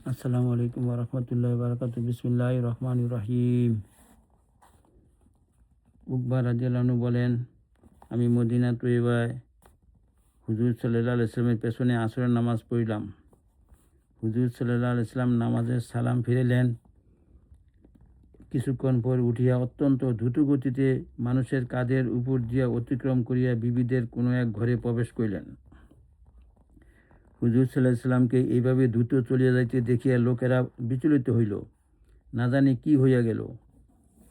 আসসালামু আলাইকুম ওরহমতুল্লাহি বারাকাতু। বিসমিল্লাহির রহমানির রহিম। উকবা রাদিয়াল্লাহু আনহু বলেন, আমি মদিনা তৈয়বায় হুজুর সাল্লাল্লাহু আলাইহি ওয়াসাল্লামের পেছনে আসরের নামাজ পড়লাম। হুজুর সাল্লাল্লাহু আলাইহি ওয়াসাল্লাম নামাজের সালাম ফিরাইলেন। কিছুক্ষণ পর উঠিয়া অত্যন্ত দ্রুতগতিতে মানুষের কাঁধের উপর দিয়া অতিক্রম করিয়া বিবিদের কোনো এক ঘরে প্রবেশ করিলেন। হুজুর সাল্লাল্লাহু আলাইহি ওয়াসাল্লামকে এইভাবে দ্রুত চলিয়া যাইতে দেখিয়া লোকেরা বিচলিত হইল, না জানি কি হইয়া গেল।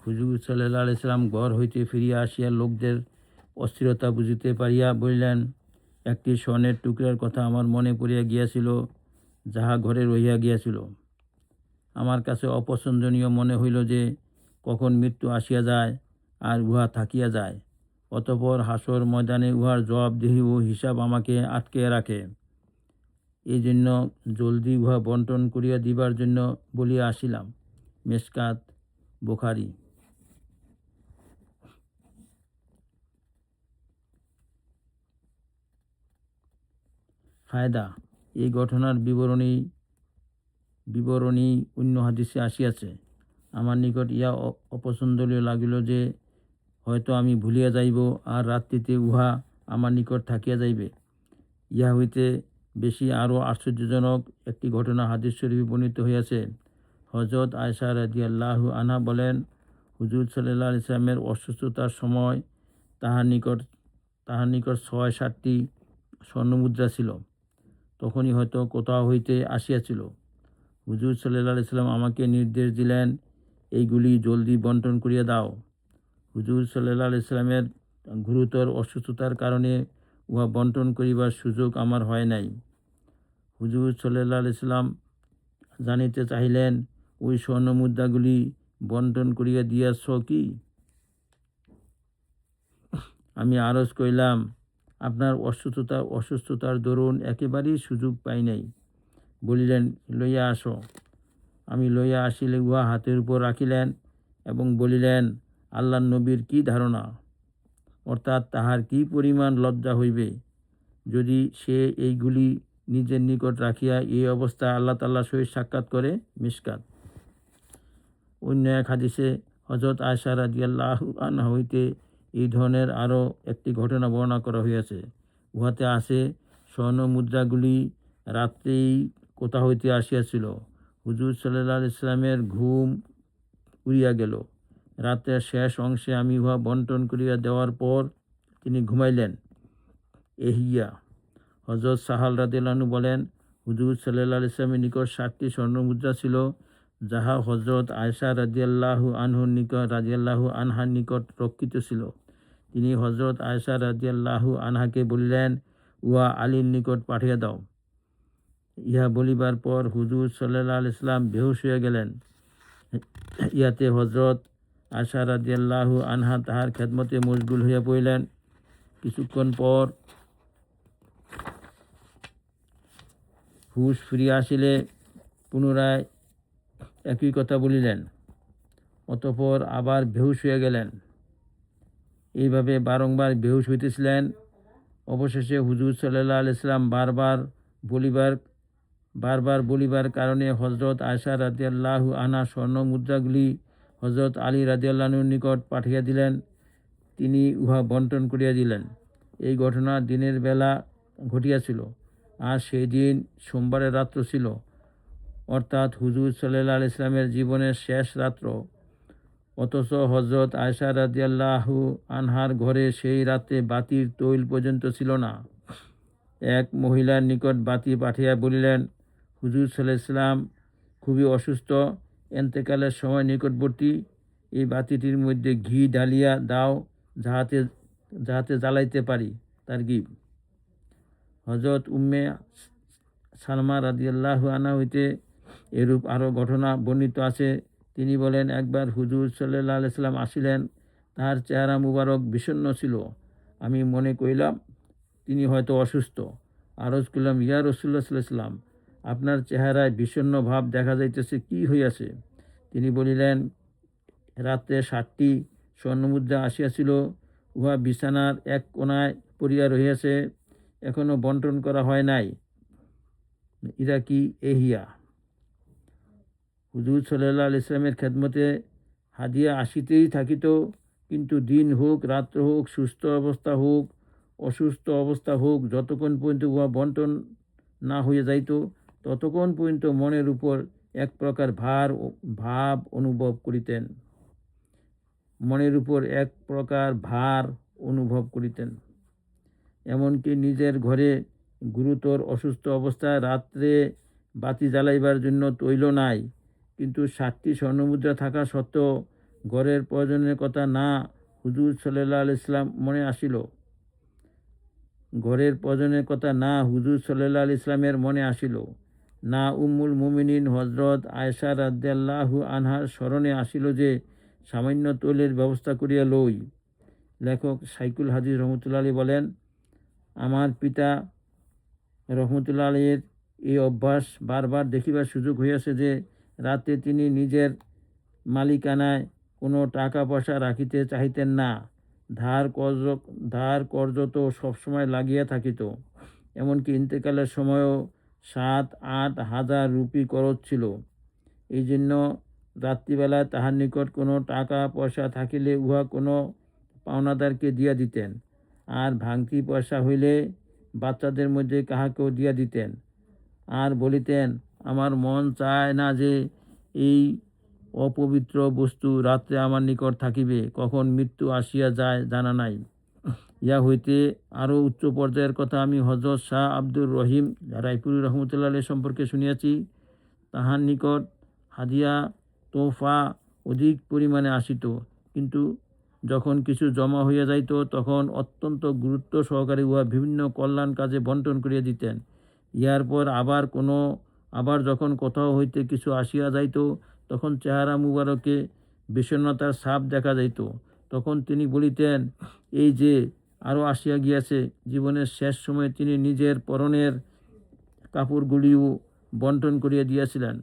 হুজুর সাল্লাল্লাহু আলাইহি সাল্লাম ঘর হইতে ফিরিয়া আসিয়া লোকদের অস্থিরতা বুঝিতে পারিয়া বলিলেন, একটি স্বর্ণের টুকরার কথা আমার মনে পড়িয়া গিয়াছিল, যাহা ঘরে রহিয়া গিয়াছিল। আমার কাছে অপছন্দনীয় মনে হইল যে কখন মৃত্যু আসিয়া যায় আর উহা থাকিয়া যায়। অতঃপর হাসর ময়দানে উহার জবাবদিহি ও হিসাব আমাকে আটকে রাখে। এই জন্য জলদি উহা বন্টন করিয়া দিবার জন্য বলিয়া আসিলাম। মেশকাত, বুখারী। ফায়দা, এই ঘটনার বিবরণী অন্য হাদিসে আসিয়াছে। আমার নিকট ইহা অপছন্দনীয় লাগিল যে হয়তো আমি ভুলিয়া যাইব, আর রাত্রিতে উহা আমার নিকট থাকিয়া যাইবে। ইহা হইতে বেশি আরও আশ্চর্যজনক একটি ঘটনা হাদিস শরীফে বর্ণিত হইয়াছে। হযরত আয়েশা রাদিয়াল্লাহু আনহা বলেন, হুজুর সাল্লাল্লাহু আলাইহি ওয়াসাল্লামের অসুস্থতার সময় তাহার নিকট ৬-৭টি স্বর্ণমুদ্রা ছিল। তখনই হয়তো কোথাও হইতে আসিয়াছিল। হুজুর সাল্লাল্লাহু আলাইহি ওয়াসাল্লাম আমাকে নির্দেশ দিলেন, এইগুলি জলদি বন্টন করিয়া দাও। হুজুর সাল্লাল্লাহু আলাইহি ওয়াসাল্লামের গুরুতর অসুস্থতার কারণে উহা বন্টন করিবার সুযোগ আমার হয় নাই। হুজুর সাল্লাল্লাহু আলাইহি ওয়াসাল্লাম জানিতে চাহিলেন, ওই স্বর্ণমুদ্রাগুলি বন্টন করিয়া দিয়াছ কি? আমি আরজ করিলাম, আপনার অসুস্থতার দরুন একেবারেই সুযোগ পাই নাই। বলিলেন, লইয়া আসো। আমি লইয়া আসিলে উহা হাতের উপর রাখিলেন এবং বলিলেন, আল্লাহর নবীর কি ধারণা, অর্থাৎ তাহার কি পরিমাণ লজ্জা হইবে যদি সে এইগুলি নিজের নিকট রাখিয়া এই অবস্থায় আল্লাহ তাআলার সহিত সাক্ষাৎ করে। মিশকাত। অন্য এক হাদিসে হযরত আয়েশা রাদিয়াল্লাহু আনহা হইতে এই ধরনের আরও একটি ঘটনা বর্ণনা করা হইয়াছে। উহাতে আছে, স্বর্ণ মুদ্রাগুলি রাত্রেই কোথা হইতে আসিয়াছিল। হুজুর সাল্লাল্লাহু আলাইহি ওয়াসাল্লামের ঘুম উড়িয়া গেল। রাতের শেষ অংশে আমি উহা বন্টন করিয়া দেওয়ার পর তিনি ঘুমাইলেন। এহিয়া হযরত সাহাল রাদিয়াল্লাহু আনহু বলেন, হুজুর সাল্লাল্লাহু আলাইহি ওয়াসাল্লামের নিকট ৭টি স্বর্ণমুদ্রা ছিল, যাহা হযরত আয়েশা রাদিয়াল্লাহু আনহার নিকট রক্ষিত ছিল। তিনি হযরত আয়েশা রাদিয়াল্লাহু আনহাকে বলিলেন, উহা আলীর নিকট পাঠিয়ে দাও। ইহা বলিবার পর হুজুর সাল্লাল্লাহু আলাইহি ওয়াসাল্লাম বেহুশ হইয়া গেলেন। ইহাতে হযরত আয়েশা রাদিয়াল্লাহু আনহা তাহার খেদমতে মশগুল হইয়া পড়িলেন। কিছুক্ষণ পর হুশ ফিরিয়া আসিলে পুনরায় একই কথা বলিলেন। অতঃপর আবার বেহুশ হইয়া গেলেন। এইভাবে বারংবার বেহুশ হইতেছিলেন। অবশেষে হুজুর সাল্লাল্লাহু আলাইহি ওয়াসাল্লাম বারবার বলিবার কারণে হযরত আয়েশা রাদিয়াল্লাহু আনহা স্বর্ণ মুদ্রাগুলি হযরত আলী রাদিয়াল্লাহু আনহুর নিকট পাঠিয়ে দিলেন। তিনি উহা বন্টন করিয়া দিলেন। এই ঘটনা দিনের বেলা ঘটিয়াছিল, আর সেই দিন সোমবারের রাত্র ছিল, অর্থাৎ হুজুর সাল্লাল্লাহু আলাইহি ওয়াসাল্লামের জীবনের শেষ রাত্র। অথচ হযরত আয়েশা রাদিয়াল্লাহু আনহার ঘরে সেই রাতে বাতির তৈল পর্যন্ত ছিল না। এক মহিলার নিকট বাতি পাঠিয়া বলিলেন, হুজুর সাল্লাল্লাহু আলাইহি ওয়াসাল্লাম খুবই অসুস্থ, এন্তেকালের সময় নিকটবর্তী। এই বাতিটির মধ্যে ঘি ঢালিয়া দাও, যাহাতে জ্বালাইতে পারি। তারগীব। হযরত উম্মে সালমা রাদিয়াল্লাহু আনহা হইতে এরূপ আরও ঘটনা বর্ণিত আছে। তিনি বলেন, একবার হুজুর সাল্লাল্লাহু আলাইহি ওয়াসাল্লাম আসিলেন। তাহার চেহারা মুবারক বিষণ্ণ ছিল। আমি মনে করিলাম তিনি হয়তো অসুস্থ। আরজ করলাম, ইয়া রাসূলুল্লাহ সাল্লাল্লাহু আলাইহি ওয়াসাল্লাম, আপনার চেহারায় বিষণ্ণ ভাব দেখা যাইতেছে, কি হইয়াছে? তিনি বলিলেন, রাত্রে ৭টি স্বর্ণমুদ্রা আসিয়াছিল, উহা বিছানার এক কোণায় পড়িয়া রহিয়াছে, এখনো বন্টন করা হয় নাই। ইরা কি এহিয়া। হুজুর সাল্লাল্লাহু আলাইহি ইসলামের খেদমতে হাদিয়া আসিতেই থাকিত, কিন্তু দিন হোক রাত্র হোক, সুস্থ অবস্থা হোক অসুস্থ অবস্থা হোক, যতক্ষণ পর্যন্ত উহা বন্টন না হয়ে যাইত ততক্ষণ পর্যন্ত মনের উপর এক প্রকার ভাব অনুভব করিতেন। মনের উপর এক প্রকার ভার অনুভব করিতেন। এমনকি নিজের ঘরে গুরুতর অসুস্থ অবস্থায় রাত্রে বাতি জ্বালাইবার জন্য তৈল নাই, কিন্তু 7টি স্বর্ণমুদ্রা থাকা সত্ত্বেও ঘরের প্রয়োজনের কথা না হুজুর সাল্লাল্লাহু আলাইহি ইসলাম মনে আসিল। ঘরের প্রয়োজনের কথা না হুজুর সাল্লাল্লাহু আলাইহি ইসলামের মনে আসিল, না উম্মুল মুমিনিন হযরত আয়েশা রাদিয়াল্লাহু আনহার স্মরণে আসিল যে সামান্য তৈলের ব্যবস্থা করিয়া লই। লেখক শাইখুল হাদিস রহমতুল্লাহ আলাইহি বলেন, আমার পিতা রহমতুল্লাহ আলাইহির এই অভ্যাস বারবার দেখিবার সুযোগ হইয়াছে যে রাতে তিনি নিজের মালিকানায় কোনো টাকা পয়সা রাখিতে চাহিতেন না। ধার কর্জ তো সবসময় লাগিয়া থাকিত। এমনকি ইন্তেকালের সময়ও 7-8 হাজার রুপি করজ ছিল। এই জন্য রাত্রিবেলায় তাহার নিকট কোনো টাকা পয়সা থাকিলে উহা কোনো পাওনাদারকে দিয়া দিতেন, আর ভাঙতি পয়সা হইলে বাচ্চাদের মধ্যে কাহাকেও দিয়া দিতেন, আর বলিতেন, আমার মন চায় না যে এই অপবিত্র বস্তু রাত্রে আমার নিকট থাকিবে, কখন মৃত্যু আসিয়া যায় জানা নাই। ইয়া হইতে আরও উচ্চ পর্যায়ের কথা আমি হযরত শাহ আব্দুর রহিম রায়পুরি রহমতুল্লাহ আলাইহি সম্পর্কে শুনিয়াছি। তাহার নিকট হাদিয়া তোহফা অধিক পরিমাণে আসিত, কিন্তু যখন কিছু জমা হইয়া যাইত তখন অত্যন্ত গুরুত্ব সহকারে উহা বিভিন্ন কল্যাণ কাজে বন্টন করিয়া দিতেন। ইহার পর আবার যখন কোথাও হইতে কিছু আসিয়া যাইত তখন চেহারা মুবারকে বিষণ্ণতার ছাপ দেখা যাইত। তখন তিনি বলিতেন, এই যে আরও আসিয়া গিয়াছে। জীবনের শেষ সময়ে তিনি নিজের পরনের কাপড়গুলিও বন্টন করিয়া দিয়াছিলেন।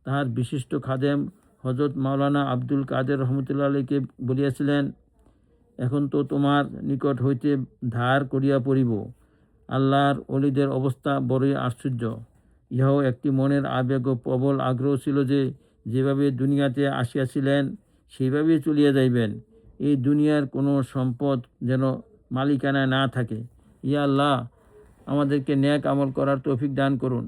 তাহার বিশিষ্ট খাদেম হযরত মাওলানা আব্দুল কাদের রহমতুল্লাহ আলাইহিকে বলিয়াছিলেন, এখন তো তোমার নিকট হইতে ধার করিয়া পড়িব। আল্লাহর ওলিদের অবস্থা বড়ই আশ্চর্য। ইহাও একটি মনের আবেগ ও প্রবল আগ্রহ ছিল যে যেভাবে দুনিয়াতে আসিয়াছিলেন সেইভাবেই চলিয়া যাইবেন। এই দুনিয়ার কোনো সম্পদ যেন মালিকানায় না থাকে। ইয়া আল্লাহ, আমাদেরকে নেক আমল করার তৌফিক দান করুন।